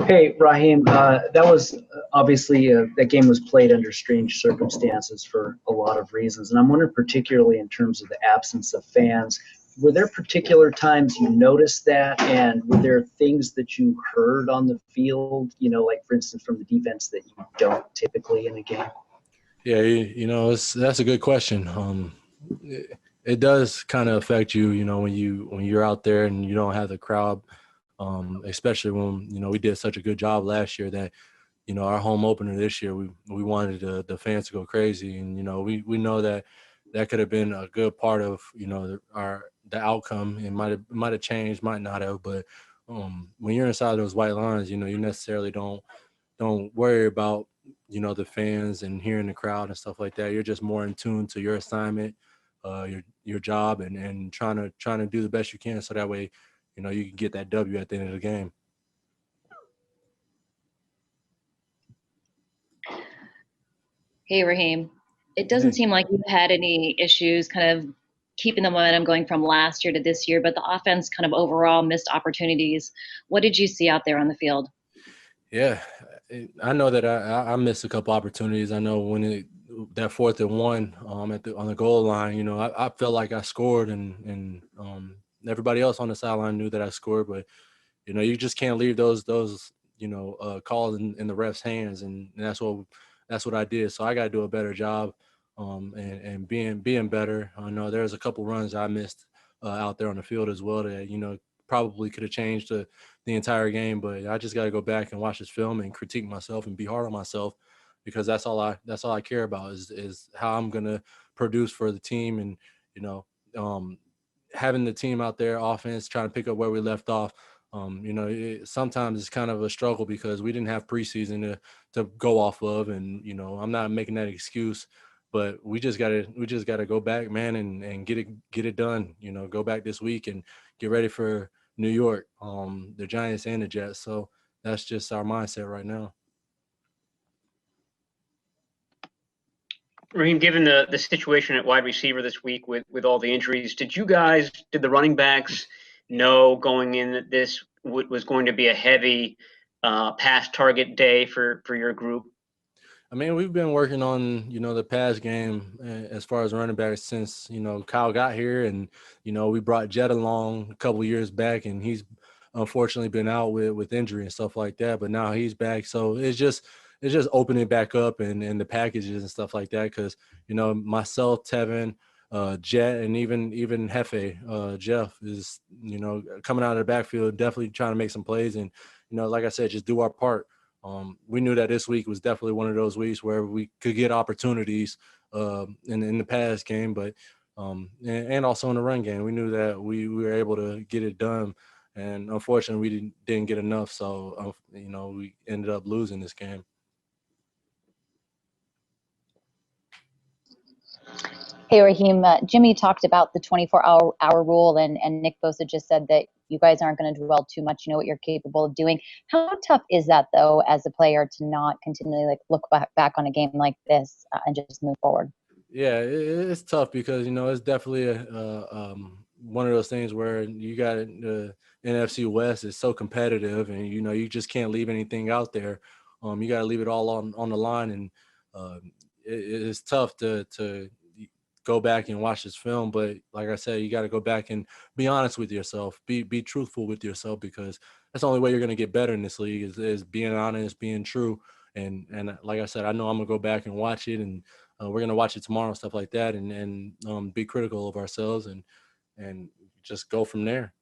Hey, Raheem, that was obviously that game was played under strange circumstances for a lot of reasons. And I'm wondering, particularly in terms of the absence of fans, were there particular times you noticed that? And were there things that you heard on the field, like for instance, from the defense that you don't typically in a game? Yeah, that's a good question. It does kind of affect you, when you're out there and you don't have the crowd, especially when we did such a good job last year that our home opener this year we wanted the fans to go crazy, and we know that that could have been a good part of the outcome. It might have changed, might not have, but when you're inside those white lines, you necessarily don't worry about the fans and hearing the crowd and stuff like that. You're just more in tune to your assignment, your job, and trying to do the best you can, so that way you can get that W at the end of the game. Hey, Raheem. It doesn't Hey. seem like you had any issues kind of keeping the momentum going from last year to this year, but the offense kind of overall missed opportunities. What did you see out there on the field? Yeah, I know that I missed a couple opportunities. I know that 4th and 1 on the goal line. I felt like I scored, and everybody else on the sideline knew that I scored. But you just can't leave those calls in the refs' hands, and that's what I did. So I got to do a better job, and being better. I know there's a couple runs I missed out there on the field as well that probably could have changed the entire game. But I just got to go back and watch this film and critique myself and be hard on myself, because that's all I care about is how I'm gonna produce for the team. And you know um, having the team out there, offense, trying to pick up where we left off. Sometimes it's kind of a struggle because we didn't have preseason to go off of, and I'm not making that excuse, but we just gotta go back, man, and get it done. Go back this week and get ready for New York, the Giants and the Jets. So that's just our mindset right now. Raheem, given the situation at wide receiver this week with all the injuries, did the running backs know going in that this was going to be a heavy pass target day for your group? I mean, we've been working on, the pass game as far as running backs since, Kyle got here, and, we brought Jet along a couple years back, and he's unfortunately been out with injury and stuff like that, but now he's back. So it's just opening back up, and the packages and stuff like that. Cause, myself, Tevin, Jet, and even Hefe, Jeff is, coming out of the backfield, definitely trying to make some plays. And, like I said, just do our part. We knew that this week was definitely one of those weeks where we could get opportunities in the pass game, but and also in the run game. We knew that we were able to get it done, and unfortunately, we didn't get enough. So we ended up losing this game. Hey, Raheem, Jimmy talked about the 24-hour rule, and Nick Bosa just said that you guys aren't going to dwell too much. You know what you're capable of doing. How tough is that, though, as a player, to not continually look back on a game like this and just move forward? Yeah, it's tough because it's definitely one of those things where you got the NFC West is so competitive, and you just can't leave anything out there. You got to leave it all on the line, and it's tough to go back and watch this film. But like I said, you got to go back and be honest with yourself, be truthful with yourself, because that's the only way you're going to get better in this league is being honest, being true. And like I said, I know I'm gonna go back and watch it, and we're gonna watch it tomorrow and stuff like that, and be critical of ourselves, and just go from there.